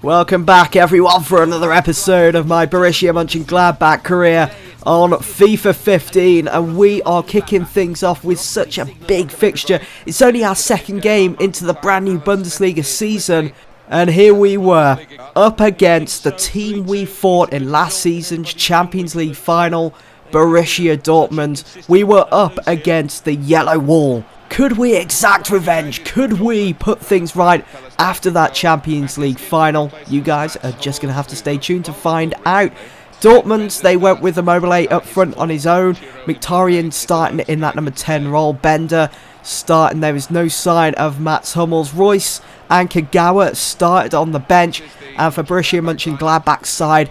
Welcome back everyone for another episode of my Borussia M'Gladbach career on FIFA 15, and we are kicking things off with such a big fixture. It's only our second game into the brand new Bundesliga season, and here we were up against the team we fought in last season's Champions League final, Borussia Dortmund. We were up against the yellow wall. Could we exact revenge? Could we put things right after that Champions League final? You guys are just going to have to stay tuned to find out. Dortmund, they went with Immobile up front on his own. Mkhitaryan starting in that number 10 role. Bender starting. There was no sign of Mats Hummels. Royce and Kagawa started on the bench. And for Borussia Mönchengladbach's side,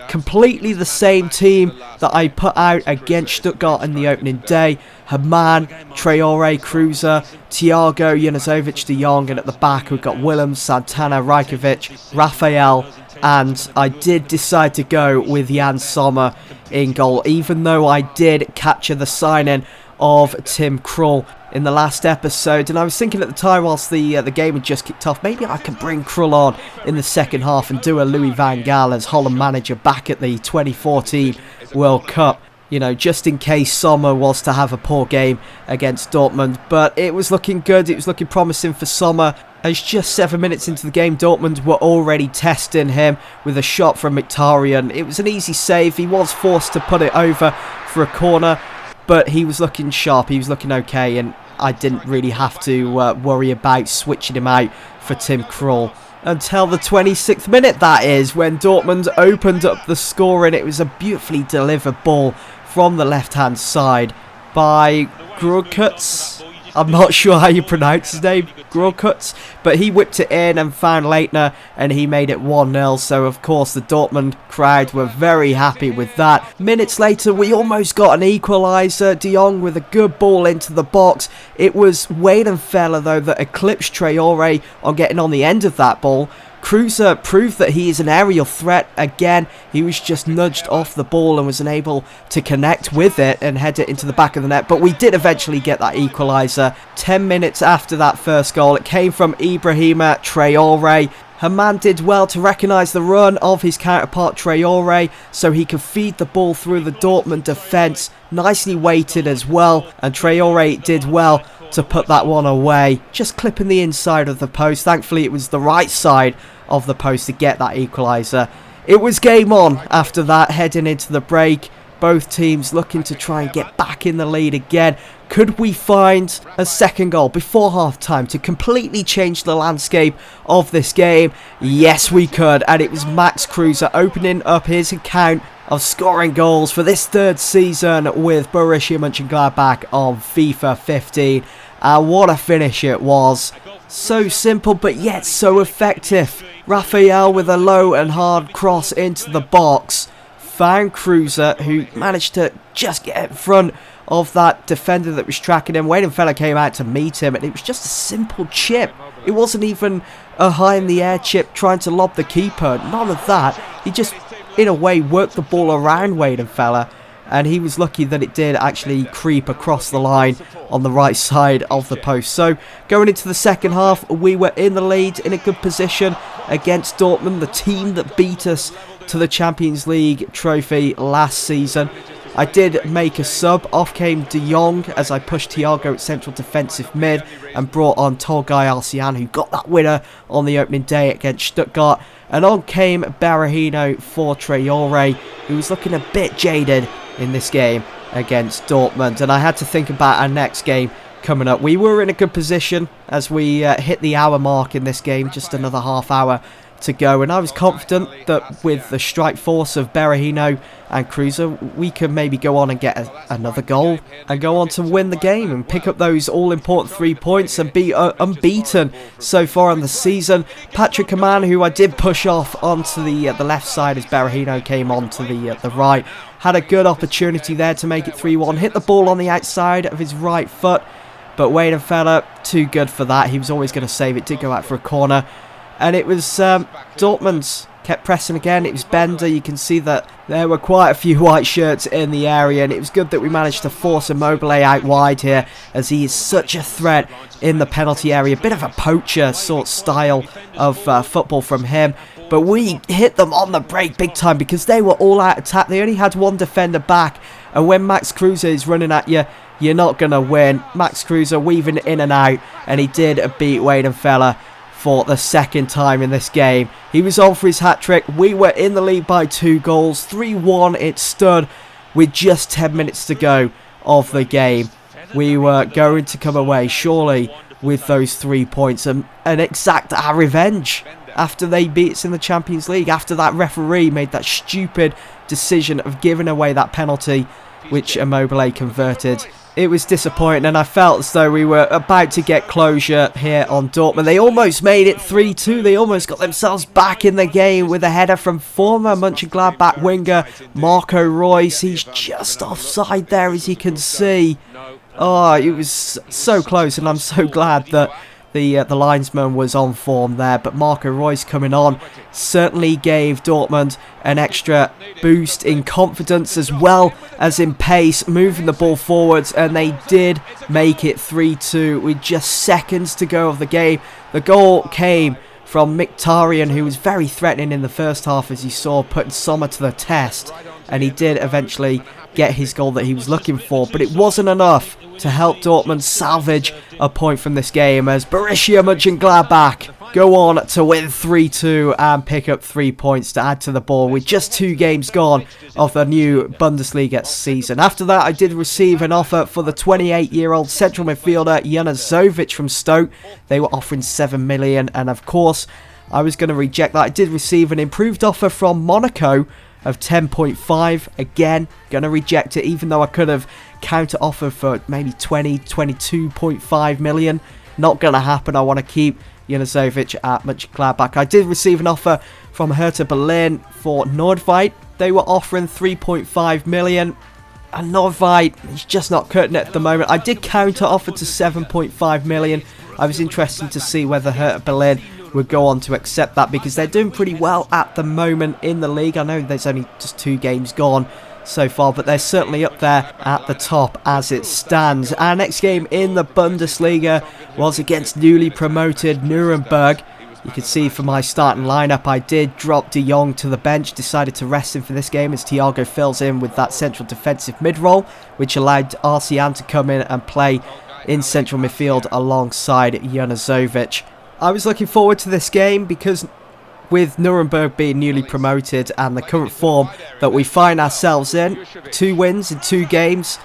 completely the same team that I put out against Stuttgart in the opening day. Haman, Traore, Kruse, Thiago, Janazovic, De Jong, and at the back we've got Willems, Santana, Rajkovic, Raphael, and I did decide to go with Jan Sommer in goal, even though I did capture the signing of Tim Krul in the last episode. And I was thinking at the time, whilst the game had just kicked off, maybe I could bring Krul on in the second half and do a Louis van Gaal as Holland manager back at the 2014 World Cup. You know, just in case Sommer was to have a poor game against Dortmund. But it was looking good, it was looking promising for Sommer. As just 7 minutes into the game, Dortmund were already testing him with a shot from Mkhitaryan. It was an easy save, he was forced to put it over for a corner, but he was looking sharp, he was looking okay, and I didn't really have to worry about switching him out for Tim Krul. Until the 26th minute, that is, when Dortmund opened up the scoring. It was a beautifully delivered ball from the left-hand side by Grogkutz. I'm not sure how you pronounce his name, Grogkutz, but he whipped it in and found Leitner, and he made it 1-0. So, of course, the Dortmund crowd were very happy with that. Minutes later, we almost got an equaliser. De Jong with a good ball into the box. It was Weidenfeller, though, that eclipsed Traore on getting on the end of that ball. Kruse proved that he is an aerial threat again. He was just nudged off the ball and was unable to connect with it and head it into the back of the net. But we did eventually get that equaliser. 10 minutes after that first goal, it came from Ibrahima Traore. Haman did well to recognise the run of his counterpart Traore so he could feed the ball through the Dortmund defence. Nicely weighted as well, and Traore did well to put that one away, just clipping the inside of the post. Thankfully it was the right side of the post to get that equaliser. It was game on after that, heading into the break. Both teams looking to try and get back in the lead again. Could we find a second goal before half-time to completely change the landscape of this game? Yes, we could, and it was Max Kruse opening up his account of scoring goals for this third season with Borussia Mönchengladbach on FIFA 15. And what a finish it was. So simple but yet so effective. Raphael with a low and hard cross into the box. Found Kruse, who managed to just get in front of that defender that was tracking him. Weidenfeller came out to meet him, and it was just a simple chip. It wasn't even a high in the air chip trying to lob the keeper. None of that. He just, in a way, worked the ball around Weidenfeller, and he was lucky that it did actually creep across the line on the right side of the post. So going into the second half, we were in the lead, in a good position against Dortmund, the team that beat us to the Champions League trophy last season. I did make a sub. Off came De Jong as I pushed Thiago at central defensive mid and brought on Tolgai Alcian, who got that winner on the opening day against Stuttgart. And on came Berahino for Traore, who was looking a bit jaded in this game against Dortmund. And I had to think about our next game coming up. We were in a good position as we hit the hour mark in this game, just another half hour to go, and I was confident that with the strike force of Berahino and Kruse, we could maybe go on and get another goal and go on to win the game and pick up those all-important 3 points and be unbeaten so far in the season. Patrick Haman, who I did push off onto the left side as Berahino came on to the right, had a good opportunity there to make it 3-1, hit the ball on the outside of his right foot, but Weidenfeller, too good for that. He was always going to save it, did go out for a corner. and it was Dortmund kept pressing again. It was Bender. You can see that there were quite a few white shirts in the area, and it was good that we managed to force Immobile out wide here, as he is such a threat in the penalty area. A bit of a poacher sort style of football from him. But we hit them on the break big time because they were all out attack. They only had one defender back. And when Max Kruse is running at you, you're not going to win. Max Kruse weaving in and out. And he did beat Weidenfeller for the second time in this game. He was on for his hat-trick. We were in the lead by 2 goals. 3-1 it stood with just 10 minutes to go of the game. We were going to come away, surely, with those 3 points and exact our revenge after they beat us in the Champions League, after that referee made that stupid decision of giving away that penalty, which Immobile converted. It was disappointing, and I felt as though we were about to get closure here on Dortmund. They almost made it 3-2. They almost got themselves back in the game with a header from former Mönchengladbach winger Marco Reus. He's just offside there, as you can see. Oh, it was so close, and I'm so glad that the linesman was on form there. But Marco Reus coming on certainly gave Dortmund an extra boost in confidence as well as in pace, moving the ball forwards, and they did make it 3-2 with just seconds to go of the game. The goal came from Mkhitaryan, who was very threatening in the first half, as you saw, putting Sommer to the test, and he did eventually get his goal that he was looking for, but it wasn't enough to help Dortmund salvage a point from this game, as Borussia M'Gladbach go on to win 3-2 and pick up 3 points to add to the ball with just 2 games gone of the new Bundesliga season. After that, I did receive an offer for the 28-year-old central midfielder Janazovic from Stoke. They were offering 7 million, and of course I was going to reject that. I did receive an improved offer from Monaco of 10.5. Again, going to reject it, even though I could have counter offered for maybe 22.5 million. Not going to happen. I want to keep Janazovic at Mönchengladbach. I did receive an offer from Hertha Berlin for Nordveit. They were offering 3.5 million. And Nordveit is just not cutting it at the moment. I did counter offer to 7.5 million. I was interested to see whether Hertha Berlin would go on to accept that, because they're doing pretty well at the moment in the league. I know there's only just 2 games gone so far, but they're certainly up there at the top as it stands. Our next game in the Bundesliga was against newly promoted Nuremberg. You can see from my starting lineup, I did drop De Jong to the bench, decided to rest him for this game as Thiago fills in with that central defensive mid-role, which allowed Arsian to come in and play in central midfield alongside Janazovic. I was looking forward to this game because with Nuremberg being newly promoted and the current form that we find ourselves in, 2 wins in 2 games,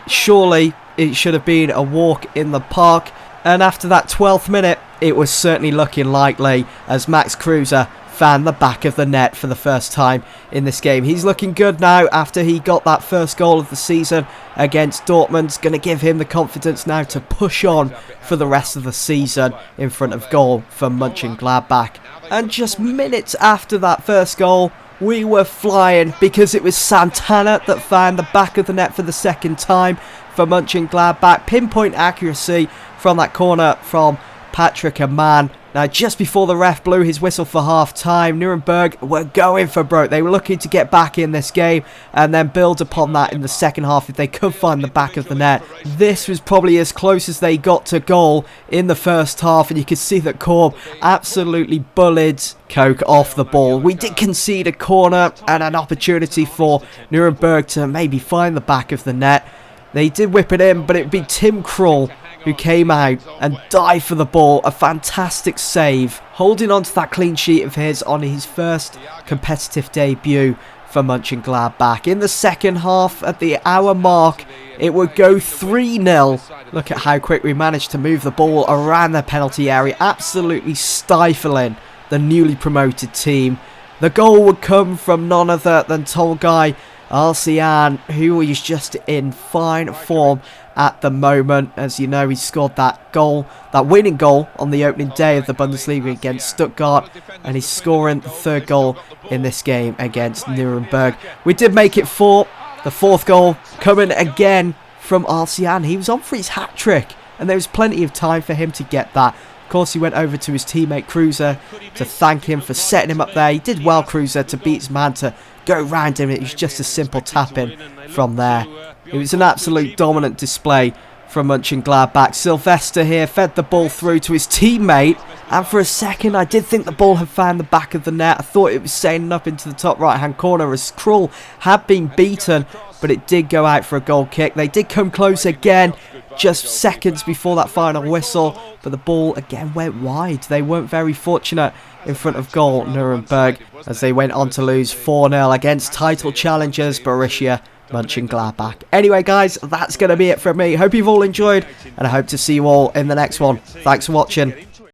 surely it should have been a walk in the park. And after that 12th minute, it was certainly looking likely as Max Kruse found the back of the net for the first time in this game. He's looking good now after he got that first goal of the season against Dortmund. It's going to give him the confidence now to push on for the rest of the season in front of goal for Mönchengladbach. And just minutes after that first goal, we were flying because it was Santana that found the back of the net for the second time for Mönchengladbach. Pinpoint accuracy from that corner from Patrick Amann. Now, just before the ref blew his whistle for half-time, Nuremberg were going for broke. They were looking to get back in this game and then build upon that in the second half if they could find the back of the net. This was probably as close as they got to goal in the first half, and you could see that Korb absolutely bullied Koch off the ball. We did concede a corner and an opportunity for Nuremberg to maybe find the back of the net. They did whip it in, but it would be Tim Krul who came out and dived for the ball. A fantastic save, holding on to that clean sheet of his on his first competitive debut for Mönchengladbach. In the second half, at the hour mark, it would go 3-0. Look at how quick we managed to move the ball around the penalty area, absolutely stifling the newly promoted team. The goal would come from none other than Tolgai Arsian, who is just in fine form at the moment. As you know, he scored that goal, that winning goal on the opening day of the Bundesliga against Stuttgart, and he's scoring the 3rd goal in this game against Nuremberg. We did make it 4. The 4th goal coming again from Arsian. He was on for his hat-trick, and there was plenty of time for him to get that. Of course, he went over to his teammate Cruiser to thank him for setting him up there. He did well, Cruiser, to beat his man to go round him. It was just a simple tap-in from there. It was an absolute dominant display from Mönchengladbach. Sylvester here fed the ball through to his teammate, and for a second I did think the ball had found the back of the net. I thought it was sailing up into the top right hand corner as Krul had been beaten, but it did go out for a goal kick. They did come close again just seconds before that final whistle, but the ball again went wide. They weren't very fortunate in front of goal, Nuremberg, as they went on to lose 4-0 against title challengers Borussia Mönchengladbach. Anyway guys, that's going to be it from me. Hope you've all enjoyed, and I hope to see you all in the next one. Thanks for watching.